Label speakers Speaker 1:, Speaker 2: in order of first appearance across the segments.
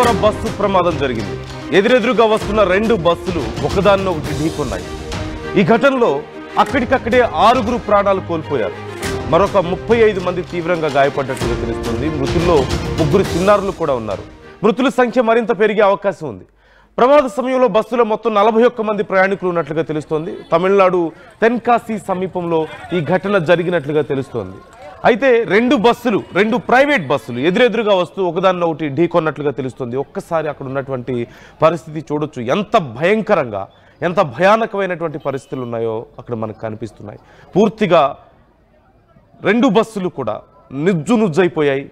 Speaker 1: ఘోర బస్సు ప్రమాదం జరిగింది. ఎదురెదురుగా వస్తున్న రెండు బస్సులు ఒకదాన్ని ఒకటి ఢీకొన్నాయి. ఈ ఘటనలో అక్కడికక్కడే 6 ప్రాణాలు కోల్పోయారు. మరొక 35 మంది తీవ్రంగా గాయపడ్డట్టుగా తెలుస్తుంది. మృతుల్లో 3 చిన్నారులు కూడా ఉన్నారు. మృతుల సంఖ్య మరింత పెరిగే అవకాశం ఉంది. ప్రమాద సమయంలో బస్సులో మొత్తం 41 మంది ప్రయాణికులు ఉన్నట్లుగా తెలుస్తోంది. తమిళనాడు తెన్కాసి సమీపంలో ఈ ఘటన జరిగినట్లుగా తెలుస్తోంది. అయితే రెండు ప్రైవేట్ బస్సులు ఎదురెదురుగా వస్తూ ఒకదాన్ని ఒకటి ఢీకొన్నట్లుగా తెలుస్తుంది. ఒక్కసారి అక్కడ ఉన్నటువంటి పరిస్థితి చూడొచ్చు. ఎంత భయంకరంగా, ఎంత భయానకమైనటువంటి పరిస్థితులు ఉన్నాయో అక్కడ మనకు కనిపిస్తున్నాయి. పూర్తిగా 2 బస్సులు కూడా నుజ్జునుజ్జైపోయాయి.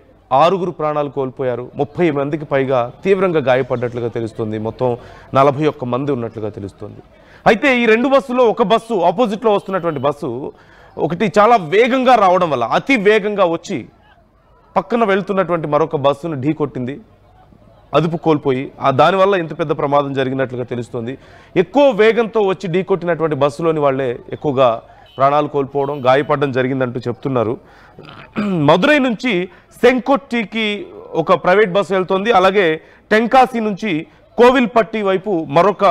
Speaker 1: 6 ప్రాణాలు కోల్పోయారు. 30 మందికి పైగా తీవ్రంగా గాయపడ్డట్లుగా తెలుస్తుంది. మొత్తం 41 మంది ఉన్నట్లుగా తెలుస్తుంది. అయితే ఈ 2 బస్సులో ఒక బస్సు ఆపోజిట్లో వస్తున్నటువంటి బస్సు ఒకటి చాలా వేగంగా రావడం వల్ల అతి వేగంగా వచ్చి పక్కన వెళ్తున్నటువంటి మరొక బస్సును ఢీకొట్టింది. అదుపు కోల్పోయి దానివల్ల ఇంత పెద్ద ప్రమాదం జరిగినట్లుగా తెలుస్తుంది. ఎక్కువ వేగంతో వచ్చి ఢీకొట్టినటువంటి బస్సులోని వాళ్ళే ఎక్కువగా ప్రాణాలు కోల్పోవడం, గాయపడడం జరిగిందంటూ చెప్తున్నారు. మదురై నుంచి సెంకొట్టికి ఒక ప్రైవేట్ బస్సు వెళ్తోంది. అలాగే టెంకాసి నుంచి కోవిల్పట్టి వైపు మరొక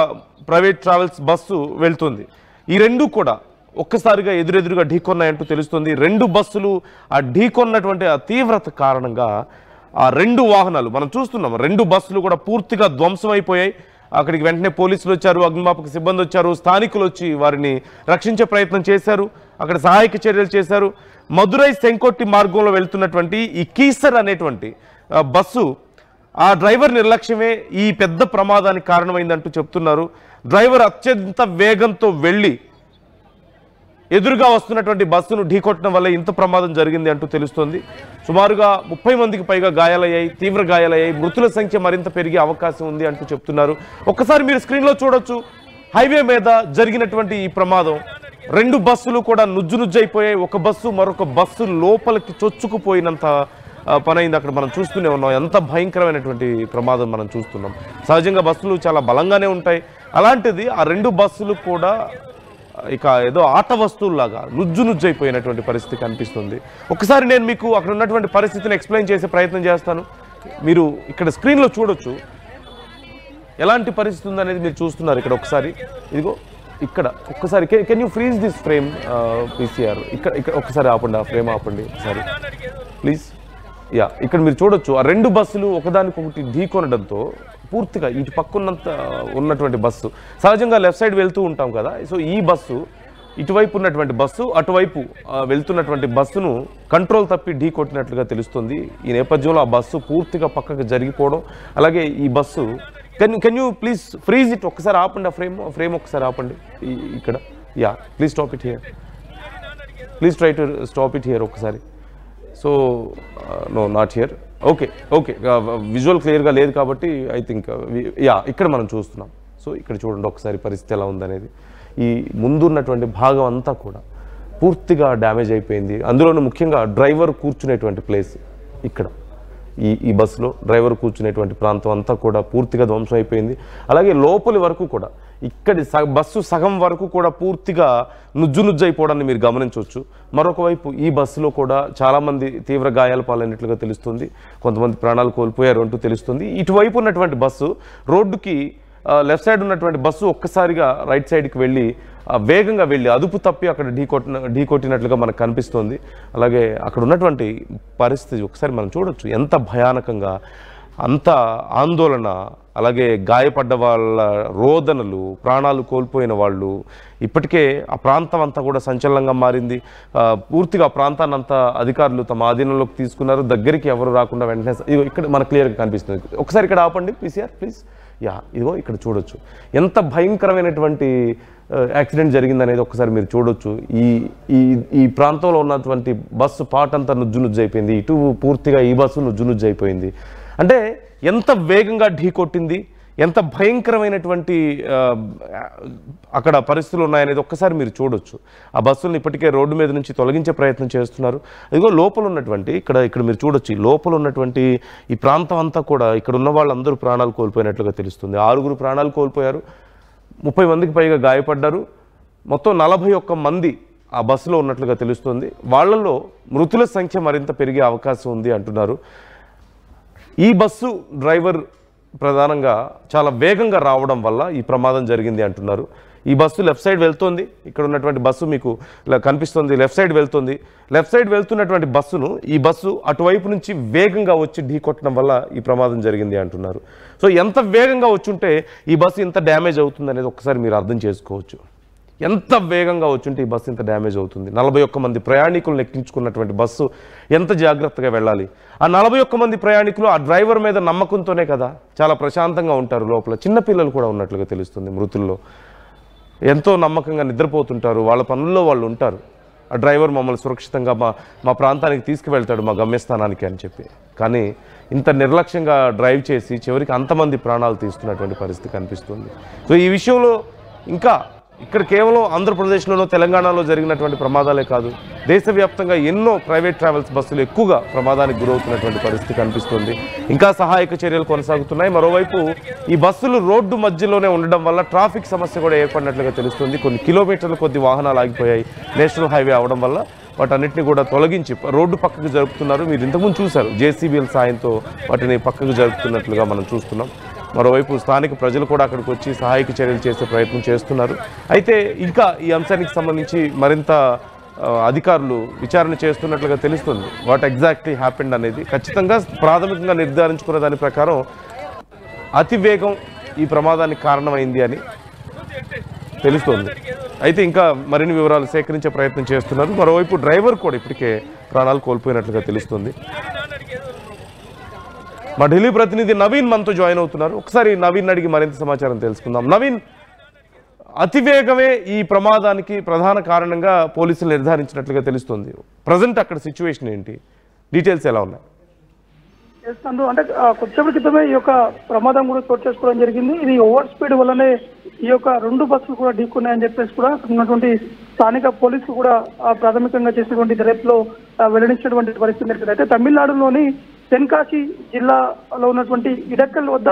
Speaker 1: ప్రైవేట్ ట్రావెల్స్ బస్సు వెళ్తుంది. ఈ 2 కూడా ఒక్కసారిగా ఎదురెదురుగా ఢీకొన్నాయంటూ తెలుస్తుంది. 2 బస్సులు ఆ ఢీకొన్నటువంటి ఆ తీవ్రత కారణంగా ఆ 2 వాహనాలు మనం చూస్తున్నాం. 2 బస్సులు కూడా పూర్తిగా ధ్వంసమైపోయాయి. అక్కడికి వెంటనే పోలీసులు వచ్చారు, అగ్నిమాపక సిబ్బంది వచ్చారు, స్థానికులు వచ్చి వారిని రక్షించే ప్రయత్నం చేశారు, అక్కడ సహాయక చర్యలు చేశారు. మదురై సెంకొట్టి మార్గంలో వెళ్తున్నటువంటి ఈ కీసర్ అనేటువంటి బస్సు ఆ డ్రైవర్ నిర్లక్ష్యమే ఈ పెద్ద ప్రమాదానికి కారణమైందంటూ చెప్తున్నారు. డ్రైవర్ అత్యంత వేగంతో వెళ్ళి ఎదురుగా వస్తున్నటువంటి బస్సును ఢీకొట్టడం వల్ల ఇంత ప్రమాదం జరిగింది అంటూ తెలుస్తోంది. సుమారుగా 30 మందికి పైగా గాయాలయ్యాయి, తీవ్ర గాయాలయ్యాయి. మృతుల సంఖ్య మరింత పెరిగే అవకాశం ఉంది అంటూ చెప్తున్నారు. ఒక్కసారి మీరు స్క్రీన్లో చూడొచ్చు. హైవే మీద జరిగినటువంటి ఈ ప్రమాదం 2 బస్సులు కూడా నుజ్జునుజ్జైపోయాయి. ఒక బస్సు మరొక బస్సు లోపలికి చొచ్చుకుపోయినంత పనైంది. అక్కడ మనం చూస్తూనే ఉన్నాం. ఎంత భయంకరమైనటువంటి ప్రమాదం మనం చూస్తున్నాం. సహజంగా బస్సులు చాలా బలంగానే ఉంటాయి. అలాంటిది ఆ 2 బస్సులు కూడా ఇక ఏదో ఆట వస్తువులాగా నుజ్జునుజ్జైపోయినటువంటి పరిస్థితి కనిపిస్తుంది. ఒకసారి నేను మీకు అక్కడ ఉన్నటువంటి పరిస్థితిని ఎక్స్ప్లెయిన్ చేసే ప్రయత్నం చేస్తాను. మీరు ఇక్కడ స్క్రీన్లో చూడొచ్చు ఎలాంటి పరిస్థితి ఉందనేది మీరు చూస్తున్నారు. ఇక్కడ ఒకసారి ఇదిగో ఇక్కడ ఒక్కసారి can you freeze this frame PCR. ఇక్కడ ఒక్కసారి ఆపండి, ఆ ఫ్రేమ్ ఆపండి ఒకసారి ప్లీజ్. ఇక్కడ మీరు చూడొచ్చు ఆ 2 బస్సులు ఒకదానికొకటి ఢీకొనడంతో పూర్తిగా ఇటు పక్కన్నంత ఉన్నటువంటి బస్సు, సహజంగా లెఫ్ట్ సైడ్ వెళ్తూ ఉంటాం కదా, సో ఈ బస్సు ఇటువైపు ఉన్నటువంటి బస్సు అటువైపు వెళ్తున్నటువంటి బస్సును కంట్రోల్ తప్పి ఢీకొట్టినట్లుగా తెలుస్తుంది. ఈ నేపథ్యంలో ఆ బస్సు పూర్తిగా పక్కకు జరిగిపోవడం, అలాగే ఈ bus can you please freeze it. ఒక్కసారి ఆపండి, ఆ ఫ్రేమ్ ఒక్కసారి ఆపండి ఇక్కడ. Please stop it here, please try to stop it here ఒకసారి. So no not here. Okay visual క్లియర్గా లేదు కాబట్టి ఐ థింక్ ఇక్కడ మనం చూస్తున్నాం. సో ఇక్కడ చూడండి ఒకసారి పరిస్థితి ఎలా ఉందనేది. ఈ ముందున్నటువంటి భాగం అంతా కూడా పూర్తిగా డ్యామేజ్ అయిపోయింది. అందులోనూ ముఖ్యంగా డ్రైవర్ కూర్చునేటువంటి ప్లేస్ ఇక్కడ ఈ బస్సులో డ్రైవర్ కూర్చునేటువంటి ప్రాంతం అంతా కూడా పూర్తిగా ధ్వంసం అయిపోయింది. అలాగే లోపలి వరకు కూడా ఇక్కడి బస్సు సగం వరకు కూడా పూర్తిగా నుజ్జైపోవడాన్ని మీరు గమనించవచ్చు. మరొక వైపు ఈ బస్సులో కూడా చాలామంది తీవ్ర గాయాల పాలైనట్లుగా తెలుస్తుంది. కొంతమంది ప్రాణాలు కోల్పోయారు అంటూ తెలుస్తుంది. ఇటువైపు ఉన్నటువంటి బస్సు రోడ్డుకి లెఫ్ట్ సైడ్ ఉన్నటువంటి బస్సు ఒక్కసారిగా రైట్ సైడ్కి వెళ్ళి వేగంగా వెళ్ళి అదుపు తప్పి అక్కడ ఢీకొట్టినట్లుగా మనకు కనిపిస్తోంది. అలాగే అక్కడ ఉన్నటువంటి పరిస్థితి ఒకసారి మనం చూడొచ్చు. ఎంత భయానకంగా, అంత ఆందోళన, అలాగే గాయపడ్డ వాళ్ళ రోదనలు, ప్రాణాలు కోల్పోయిన వాళ్ళు. ఇప్పటికే ఆ ప్రాంతం అంతా కూడా సంచలనంగా మారింది. పూర్తిగా ప్రాంతాన్ని అంతా అధికారులు తమ ఆధీనంలోకి తీసుకున్నారు. దగ్గరికి ఎవరు రాకుండా వెంటనే ఇక్కడ మనకు క్లియర్గా కనిపిస్తుంది. ఒకసారి ఇక్కడ ఆపండి పీసీఆర్ ప్లీజ్. ఇదిగో ఇక్కడ చూడొచ్చు ఎంత భయంకరమైనటువంటి యాక్సిడెంట్ జరిగిందనేది ఒకసారి మీరు చూడొచ్చు. ఈ ప్రాంతంలో ఉన్నటువంటి బస్సు పార్ట్ అంతా నుజ్జైపోయింది. ఇటు పూర్తిగా ఈ బస్సు నుజ్జైపోయింది. అంటే ఎంత వేగంగా ఢీకొట్టింది, ఎంత భయంకరమైనటువంటి అక్కడ పరిస్థితులు ఉన్నాయనేది ఒక్కసారి మీరు చూడొచ్చు. ఆ బస్సులను ఇప్పటికే రోడ్డు మీద నుంచి తొలగించే ప్రయత్నం చేస్తున్నారు. ఇదిగో లోపల ఉన్నటువంటి ఇక్కడ మీరు చూడొచ్చు. లోపల ఉన్నటువంటి ఈ ప్రాంతం అంతా కూడా ఇక్కడ ఉన్న వాళ్ళందరూ ప్రాణాలు కోల్పోయినట్లుగా తెలుస్తుంది. 6 ప్రాణాలు కోల్పోయారు, 30 మందికి పైగా గాయపడ్డారు. మొత్తం 41 మంది ఆ బస్సులో ఉన్నట్లుగా తెలుస్తుంది. వాళ్ళల్లో మృతుల సంఖ్య మరింత పెరిగే అవకాశం ఉంది అంటున్నారు. ఈ బస్సు డ్రైవర్ ప్రధానంగా చాలా వేగంగా రావడం వల్ల ఈ ప్రమాదం జరిగింది అంటున్నారు. ఈ బస్సు లెఫ్ట్ సైడ్ వెళ్తుంది. ఇక్కడ ఉన్నటువంటి బస్సు మీకు ఇలా కనిపిస్తుంది, లెఫ్ట్ సైడ్ వెళ్తుంది. లెఫ్ట్ సైడ్ వెళ్తున్నటువంటి బస్సును ఈ బస్సు అటువైపు నుంచి వేగంగా వచ్చి ఢీకొట్టడం వల్ల ఈ ప్రమాదం జరిగింది అంటున్నారు. సో ఎంత వేగంగా వచ్చుంటే ఈ బస్సు ఇంత డ్యామేజ్ అవుతుంది అనేది ఒకసారి మీరు అర్థం చేసుకోవచ్చు. ఎంత వేగంగా వచ్చుంటే ఈ బస్సు ఇంత డ్యామేజ్ అవుతుంది. 41 మంది ప్రయాణికులను ఎక్కించుకున్నటువంటి బస్సు ఎంత జాగ్రత్తగా వెళ్ళాలి. ఆ 41 మంది ప్రయాణికులు ఆ డ్రైవర్ మీద నమ్మకంతోనే కదా చాలా ప్రశాంతంగా ఉంటారు. లోపల చిన్నపిల్లలు కూడా ఉన్నట్లుగా తెలుస్తుంది. మృతుల్లో ఎంతో నమ్మకంగా నిద్రపోతుంటారు, వాళ్ళ పనుల్లో వాళ్ళు ఉంటారు. ఆ డ్రైవర్ మమ్మల్ని సురక్షితంగా మా ప్రాంతానికి తీసుకువెళ్తాడు, మా గమ్యస్థానానికి అని చెప్పి. కానీ ఇంత నిర్లక్ష్యంగా డ్రైవ్ చేసి చివరికి అంతమంది ప్రాణాలు తీస్తున్నటువంటి పరిస్థితి కనిపిస్తుంది. సో ఈ విషయంలో ఇంకా ఇక్కడ కేవలం ఆంధ్రప్రదేశ్లోనో తెలంగాణలో జరిగినటువంటి ప్రమాదాలే కాదు, దేశవ్యాప్తంగా ఎన్నో ప్రైవేట్ ట్రావెల్స్ బస్సులు ఎక్కువగా ప్రమాదానికి గురవుతున్నటువంటి పరిస్థితి కనిపిస్తుంది. ఇంకా సహాయక చర్యలు కొనసాగుతున్నాయి. మరోవైపు ఈ బస్సులు రోడ్డు మధ్యలోనే ఉండడం వల్ల ట్రాఫిక్ సమస్య కూడా ఏర్పడినట్లుగా తెలుస్తుంది. కొన్ని కిలోమీటర్ల కొద్ది వాహనాలు ఆగిపోయాయి నేషనల్ హైవే అవడం వల్ల. వాటన్నిటిని కూడా తొలగించి రోడ్డు పక్కకు జరుపుతున్నారు. మీరు ఇంతకుముందు చూశారు, జేసీబీల సాయంతో వాటిని పక్కకు జరుపుతున్నట్లుగా మనం చూస్తున్నాం. మరోవైపు స్థానిక ప్రజలు కూడా అక్కడికి వచ్చి సహాయక చర్యలు చేసే ప్రయత్నం చేస్తున్నారు. అయితే ఇంకా ఈ అంశానికి సంబంధించి మరింత అధికారులు విచారణ చేస్తున్నట్లుగా తెలుస్తుంది. వాట్ ఎగ్జాక్ట్లీ హ్యాపెండ్ అనేది ఖచ్చితంగా ప్రాథమికంగా నిర్ధారించుకున్న దాని ప్రకారం అతివేగం ఈ ప్రమాదానికి కారణమైంది అని తెలుస్తోంది. అయితే ఇంకా మరిన్ని వివరాలు సేకరించే ప్రయత్నం చేస్తున్నారు. మరోవైపు డ్రైవర్ కూడా ఇప్పటికే ప్రాణాలు కోల్పోయినట్లుగా తెలుస్తుంది. మా ఢిల్లీ ప్రతినిధి నవీన్ మనతో జాయిన్ అవుతున్నారు. ఒకసారి నవీన్ అడిగి మరింత సమాచారం తెలుసుకుందాం. నవీన్, అతివేగమే ఈ ప్రమాదానికి ప్రధాన కారణంగా పోలీసులు నిర్ధారించినట్లుగా తెలుస్తుంది. ప్రజెంట్ అక్కడ సిచ్యువేషన్ ఏంటి, డీటెయిల్స్ ఎలా ఉన్నాయి?
Speaker 2: అంటే కొద్దిసేపటి క్రితమే ఈ యొక్క ప్రమాదం కూడా చోటు చేసుకోవడం జరిగింది. ఇది ఓవర్ స్పీడ్ వల్లనే ఈ యొక్క 2 బస్సులు కూడా ఢీకున్నాయని చెప్పేసి కూడా ఉన్నటువంటి స్థానిక పోలీసులు కూడా ప్రాథమికంగా చేసినటువంటి దర్యాప్తులో వెల్లడించినటువంటి పరిస్థితి జరిగింది. అయితే తమిళనాడులోని తెన్కాశి జిల్లాలో ఉన్నటువంటి ఇడక్కల్ వద్ద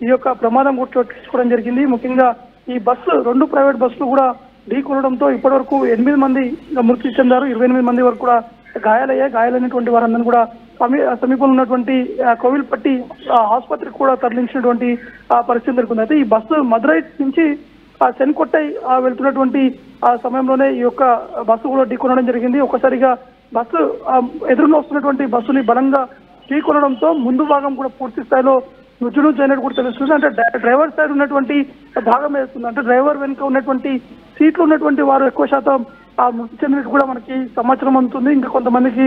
Speaker 2: ఈ యొక్క ప్రమాదం కూడా చోటు చేసుకోవడం జరిగింది. ముఖ్యంగా ఈ బస్సు 2 ప్రైవేట్ బస్సులు కూడా ఢీకొనడంతో ఇప్పటివరకు 8 మంది మృతి చెందారు, 28 మంది వరకు కూడా గాయాలయ్యాయి. గాయాలైనటువంటి వారందరూ కూడా సమీపంలో ఉన్నటువంటి కోవిల్పట్టి ఆసుపత్రికి కూడా తరలించినటువంటి పరిస్థితి జరుగుతుంది. అయితే ఈ బస్సు మదురై నుంచి సెన్కొట్టై వెళ్తున్నటువంటి ఆ సమయంలోనే ఈ యొక్క బస్సు కూడా ఢీకొనడం జరిగింది. ఒక్కసారిగా బస్సు ఎదురుగా వస్తున్నటువంటి బస్సుని బలంగా ఢీకొనడంతో ముందు భాగం కూడా పూర్తి స్థాయిలో నుజ్జునుజ్జు అయినట్టు కూడా తెలుస్తుంది. అంటే డ్రైవర్ సైడ్ ఉన్నటువంటి భాగం వేస్తుంది. అంటే డ్రైవర్ వెనుక ఉన్నటువంటి సీట్లు ఉన్నటువంటి వారు ఎక్కువ శాతం మృతి చెందినట్టు కూడా మనకి సమాచారం అందుతుంది. ఇంకా కొంతమందికి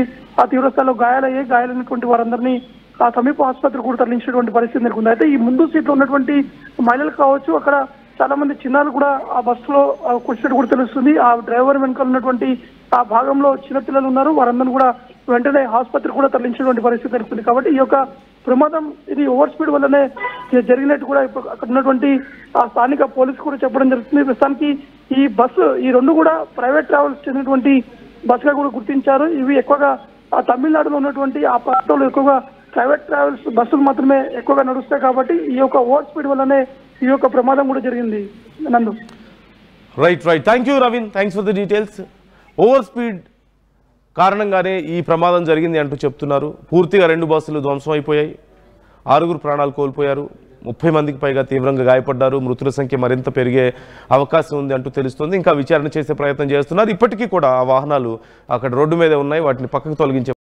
Speaker 2: తీవ్ర స్థాయిలో గాయాలైనటువంటి వారందరినీ సమీప ఆసుపత్రికి కూడా తరలించినటువంటి పరిస్థితి నెలకొంది. అయితే ఈ ముందు సీట్లో ఉన్నటువంటి మహిళలు కావచ్చు, అక్కడ చాలా మంది చిన్నారులు కూడా ఆ బస్సులో కూర్చున్నట్టు కూడా తెలుస్తుంది. ఆ డ్రైవర్ వెనుక ఉన్నటువంటి ఆ భాగంలో చిన్నపిల్లలు ఉన్నారు, వారందరూ కూడా వెంటనే ఆసుపత్రికి కూడా తరలించినటువంటి పరిస్థితి నెలకొంది. కాబట్టి ఈ యొక్క ప్రమాదం ఇది ఓవర్ స్పీడ్ వల్లనే జరిగినట్టు కూడా ఇప్పుడు అక్కడ ఉన్నటువంటి స్థానిక పోలీసు కూడా చెప్పడం జరుగుతుంది. ప్రస్తుతానికి ఈ బస్సు ఈ 2 కూడా ప్రైవేట్ ట్రావెల్స్ చెందినటువంటి బస్సుగా కూడా గుర్తించారు. ఇవి ఎక్కువగా తమిళనాడులో ఉన్నటువంటి ఆ ప్రాంతంలో ఎక్కువగా ప్రైవేట్ ట్రావెల్స్ బస్సులు మాత్రమే ఎక్కువగా నడుస్తాయి. కాబట్టి ఈ యొక్క ఓవర్ స్పీడ్ వల్లనే ఈ యొక్క ప్రమాదం కూడా జరిగింది. నందు,
Speaker 1: right. Thank you Naveen, thanks for the details. Over speed కారణంగానే ఈ ప్రమాదం జరిగింది అంటూ చెప్తున్నారు. పూర్తిగా 2 బస్సులు ధ్వంసం అయిపోయాయి, 6 ప్రాణాలు కోల్పోయారు, 30 మందికి పైగా తీవ్రంగా గాయపడ్డారు. మృతుల సంఖ్య మరింత పెరిగే అవకాశం ఉంది అంటూ తెలుస్తుంది. ఇంకా విచారణ చేసే ప్రయత్నం చేస్తున్నారు. ఇప్పటికీ కూడా ఆ వాహనాలు అక్కడ రోడ్డు మీద ఉన్నాయి, వాటిని పక్కకు తొలగించే